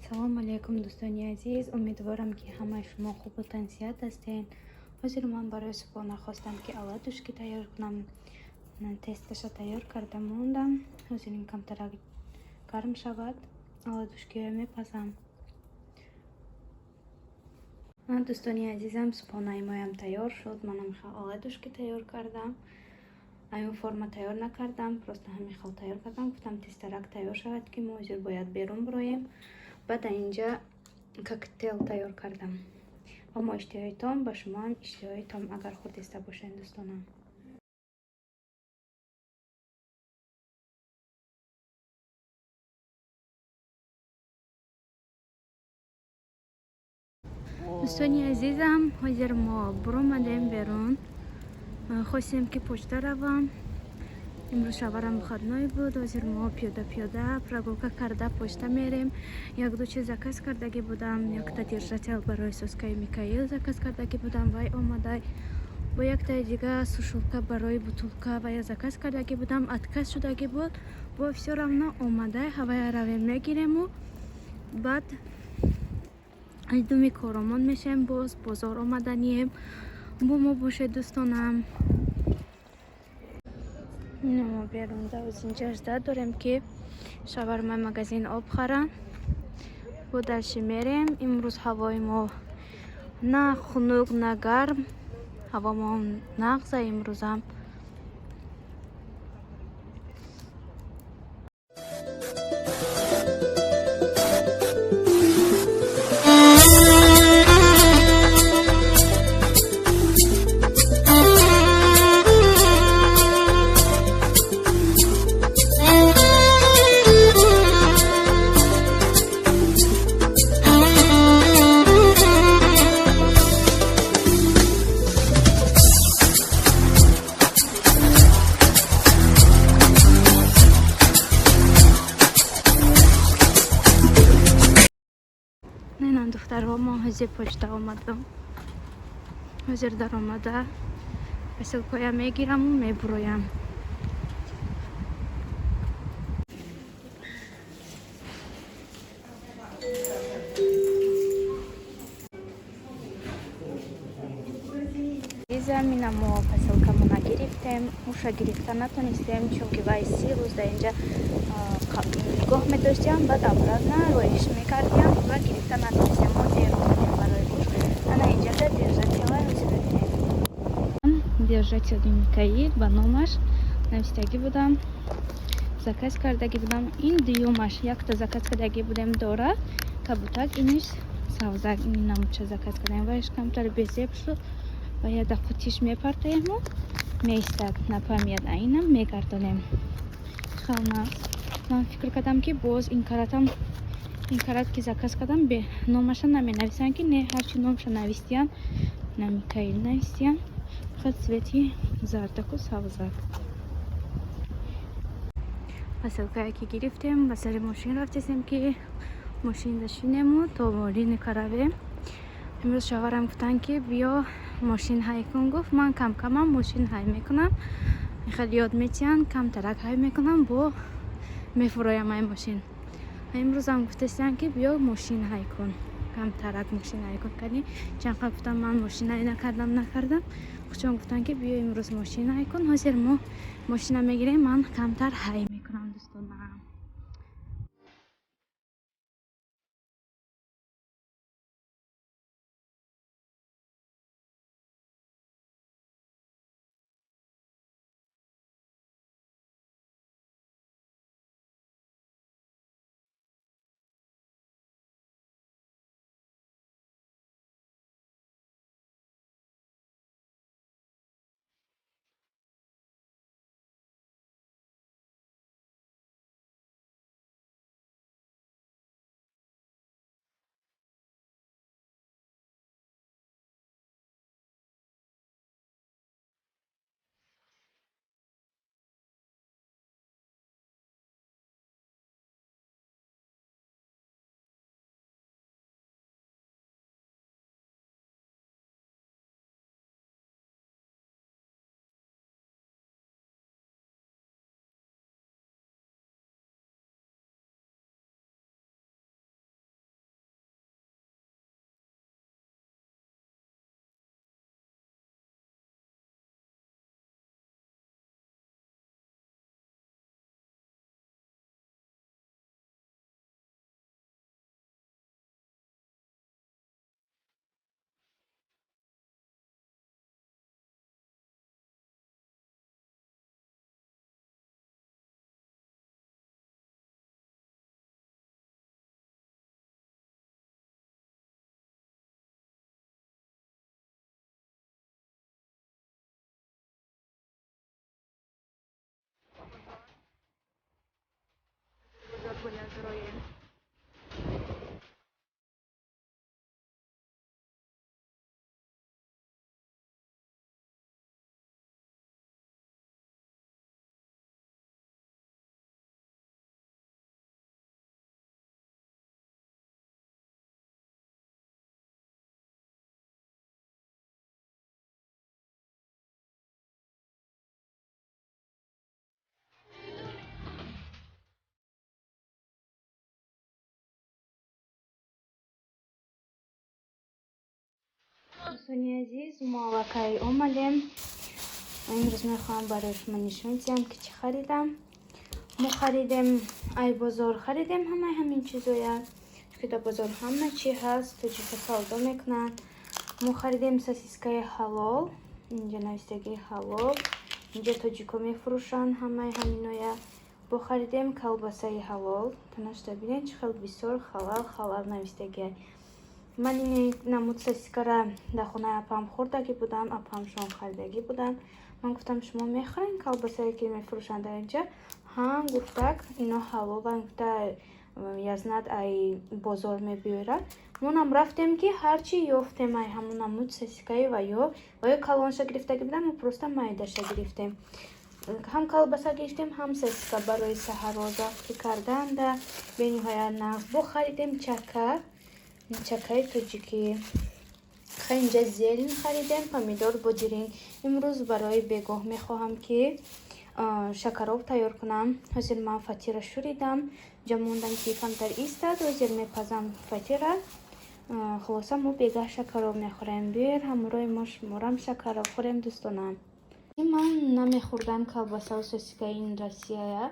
салом алейкум дӯстони азиз, умедворам ки ҳамаи шумо хубу тансият ҳастед. ҳозир ман барои субҳона хостам ки оладушки тайёр кунам. Тесташа тайёр карда мондам. ҳозир ин камтарак гарм шавад, оладушкиро мепазам. дӯстони азизам, субҳонаи моям тайёр шуд. Манам оладушки тайёр кардам. аюн форма тайёр накардам, просто ҳамин хел тайёр кардам. Гуфтам тестарак тайёр шавад ки мо ҳозир бояд берун бироем. Баъд инҷа коктейл тайёр кардам. ва мо иштиҳоитон ба шумо ҳам иштиҳоитон, агар хурдиста бошед дӯстонам. дӯстони азизам, ҳозир мо буромадем берун. Хостем ки почта равам. имрӯз шаварам выходной буд. Ҳозир мо пиёда прогулка карда почта мерем. Як-ду чиз заказ кардаги будам. Якта держатель барои соскаи Микаил заказ кардаги будам. Вай омадай. Бо яктаи дига сушулка барои бутулка вая заказ кардаги будам. Отказ шудаги буд. Бо всё равно омадай. Ҳавая равем мегирему. Баъд айдуми коромон мешем. Боз бозор омаданием. Бо мо бошед дӯстонам. мо берунда озинҷа жда дорем ки шавармаи магазин об харам. Бо дальши мерем. Имрӯз ҳавои мо на хунук, на гарм. ҳаво мо нағза имрӯзам. духтарҳо, мо ҳозир почта омадам. ҳозир дар омада посилкоя мегираму мебуроям. Замина мо посилкамона гирифтем. уша гирифта натонистем, чунки вай 3 рӯз дар инҷа нигоҳ медоштем. Баъд обратно роиш мекардем ва гирифта натонистем. мо дер омадем барои гӯш. ана инҷада держателя розидадем. Держатели Микаил ба номаш навистаги будам. Заказ кардаги будам. Ин дуюмаш. Якта заказ кардаги будем дора кабутак. Иниш савзак. Инамча заказ кардем. Вайш камтар безеб шуд. ва яда қутиш мепартаему меистад напамияд айнам мегардонем. хална ман фикр кардам ки боз ин карат ки заказ кардам бе номаша наменависанд ки не ҳарчи номша навистиян на Микаил навистиян фақат цвети зардаку савзак. посилкае ки гирифтем ба сари мошин рафтесем ки мошин дашинему то молини каравем. имрӯз шаварам гуфтан ки биё мошин ҳай кун. гуфт ман камкамам мошин ҳай мекунам. хеле ёд метиҳан камтарак ҳай мекунам бо мефуроям ай мошин. имрӯзам гуфтастан ки биё мошин ҳай кун. камтарак мошин ҳай кун кани чанқа гуфтам ман мошин ҳай накардам. хучон гуфтан ки биё имрӯз мошин ҳай кун. ҳозир мо мошина мегирем. ман камтар ҳай мекунам дӯстонам. دوستانی عزیز ما وقتی اومدیم امروز میخوام برای شما نشون بدم که چی خریدم. ما خریدیم ای بازار خریدیم همین چیزایا که در بازار همه چی هست تو چیزا سودا میکنن. ما خریدیم سوسیسکای حلال، اینجا نوشتگی حلال، اینجا تاجیکا میفروشن همینایا. با خریدیم کلباسای حلال تناشتا ببینید چقدر بسیار حلال نوشتگی. من این نمود سوسیسکا را در خونه اپام خوردگی بودم، اپام شام خریدگی بودن. من گفتم شما میخواین کلباسایی که میفروشن در اینجا؟ ها گفتک اینا حلال گفته یزنت ای بازار میبیاره. منم رفتیم که هرچی یافتیم ای همون نمود سوسیسکایی و یا کلانشا گرفتگی بودم و پروستا майдаша گرفتیم. هم کلباسا گرفتیم هم سوسیسکا برای سحر روزافزایی کردن. به نهایت نقد با خریدیم چکای توجیکی. اینجا زیرین خریدیم، پامیدور بودرین. امروز برای بگاه میخواهم که شکراب تیار کنم. حاضر من فطیر شوریدم، جموندم که کمتر ایستاد. حاضر میپزم فطیر. خلاصه ما بگاه شکراب میخوریم. بیر همراه مورم شکراب خوریم دوستانم. من نمیخوردم کلباسا و سوسیسکا این روسیه.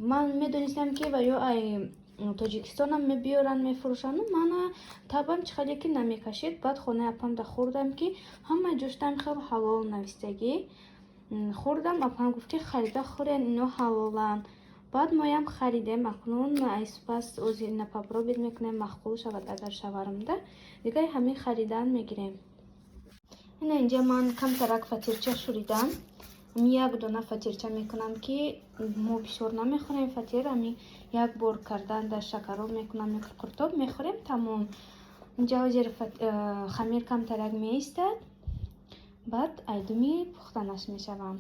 من میدونستم که ویا ای تاجیکستان هم میبیارن میفروشن. من طبعا چقدر که نمیکشید. بعد خونه اپام خوردم که همه جوشتم خیلی حلال نوشتگی. خوردم اپام گفت که خریده خورین اینا حلالن. بعد ما هم خریدیم. اکنون ایسپاس اوزی نپاپرو بید میکنیم مخبول شود اگر شوارم ده دیگه همین خریدن میگیریم. اینجا من کم ترک فطیرچه شوریدم. یک دونه فطیرچه میکنم که ما بسیار نمیخوریم فطیر. یک بار کردن در شکراب میکنم قرطاب میخوریم تمام. اینجا حاضر خمیر کم ترک میایستد. بعد ایدومی پختنش میشوم.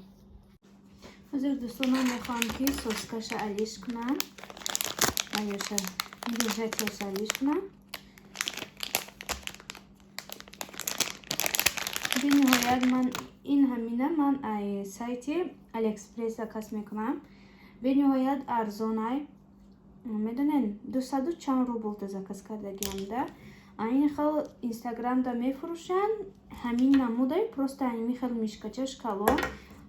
حاضر دوستانم میخوام که سوسکاش علیش کنم ایوشه دیجتش علیش کنم. به نهایت من این همینه من ای سایت الیکسپرس زاکاز میکنم. به نهایت ارزانه میدونین 200 چند روبل زاکاز کردگیم ده. این خیلی اینستاگرام دا میفروشن همین نموده просто این خیلی میشکچش کلو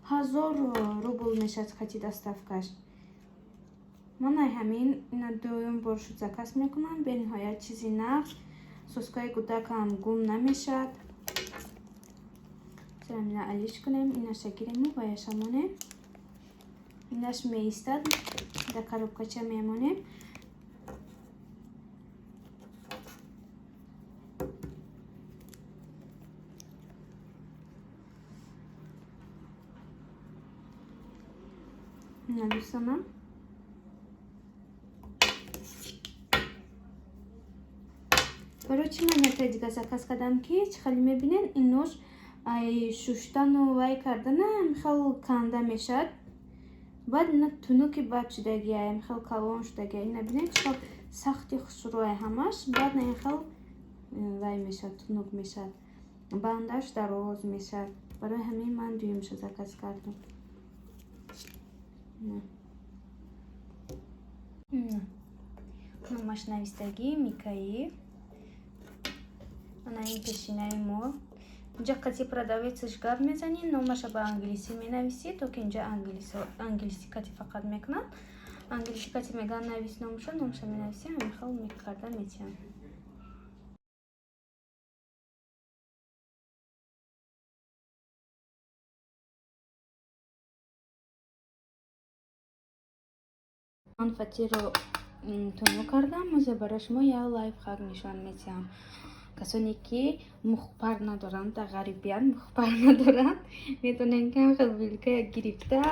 1000 روبل میشد خطی доставкаш. من همین اینا دوم بار شد زاکاز میکنم. به نهایت چیزی نه سوسکای گودکم گم نمیشد. اینا علیش کنیم. اینا شکریم و بایشمونه. ایناش میستد در کاروبکچه میمونیم. اینا دوستانم برای چی من یک دیگه زاکاز کردم که خیلی میبینین اینوش ای شوشتن و وای کردنم خیلی کنده میشد. بعد اینا تونوکی بد شدگی خیلی کلان شدگی. اینا ببینید چقدر سختی خسروی همش. بعد نه خیلی وای میشد تونوک میشد بندش دراز میشد. برای همین من دویمش زاکاز کردم. نماش نویستگی میکایی. она این пешиной ما اینجا کسی продавец шкаф میزنی номаша با انگلیسی مینویسی تو که اینجا انگلیسی کتی فقط میکنن. انگلیسی کتی میگن نویس номаша مینویسی همین خیلی میکردن میتیم. من فطیر رو تونو کردم. موزه برای شما یا لایف خاک نشان میتیم. کسانی که مخبر ندارند در غریبیان مخبر ندارند میتونن که خیلی ویلکه گرفته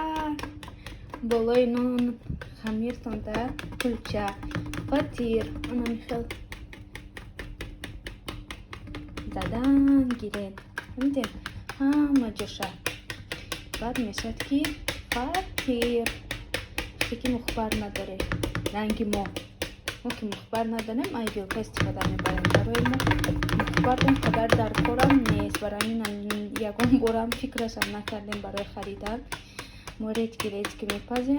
بالای نون خمیر تونده کلچه فطیر انا میخواد زدن گیرید همین همه جوشه. بعد میشد که فطیر که مخبر نداره رنگی ما که مخبر نداریم ای ویلکه استفاده میبریم. برای ما مخبر اون قدر در کارم نیست. برای این یکم بارم فکرش هم نکردیم برای خریدن. مورد گیرید که میپزیم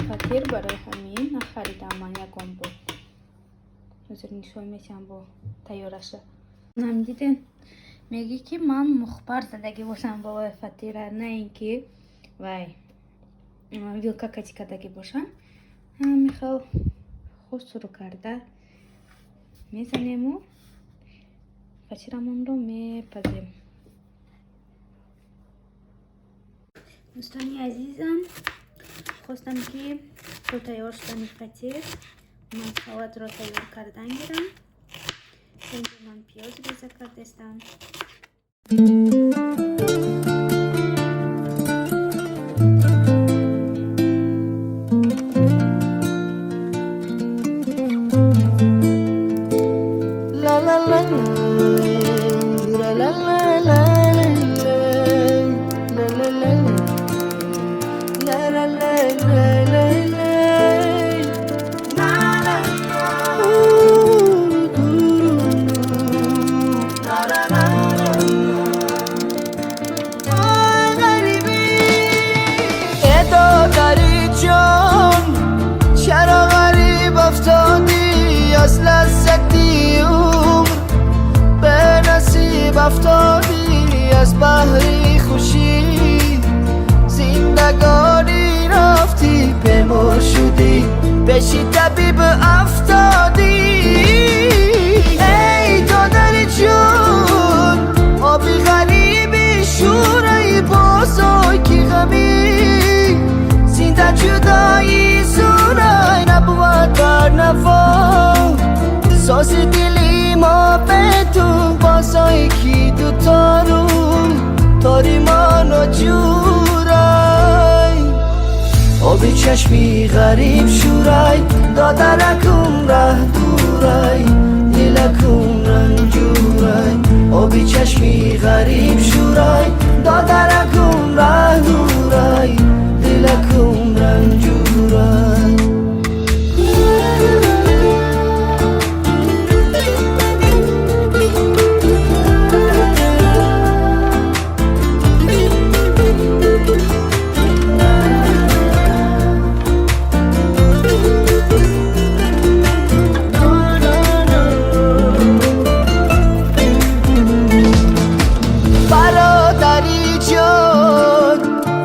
فطیر برای همین نخریدم من یکم بار. حضور نشون میتیم با تیارش. هم دیدین میگی که من مخبر زدگی باشم با فطیره، نه اینکه وای ویلکا کتی کردگی باشم. میخوام خوب شروع کرده میزنیم و فطیرمون رو میپزیم. دوستانی عزیزم، خواستم که تو تیار شدن فطیر من سالاد رو تیار کردن گیرم. اینجا من پیاز ریزه کردستم. افتادی از بحری خوشی، زندگانی رفتی بمر شدی، بشی طبیب افتادی. ای دادر جون آبی غریبی شورای بازای غمی، زنده جدایی زورای نبود بر نوا، ساز دلی ما به تو بازای کی دوتا رو تاری منو جورای. آبی چشمی غریب شورای دادرکم ره دورای، دلکم رنجورای. آبی چشمی غریب شورای دادرکم ره دورای، دلکم رنجورای.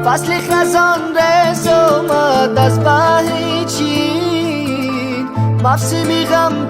فصل خزان رز اومد از بحر چین، مفسمی غم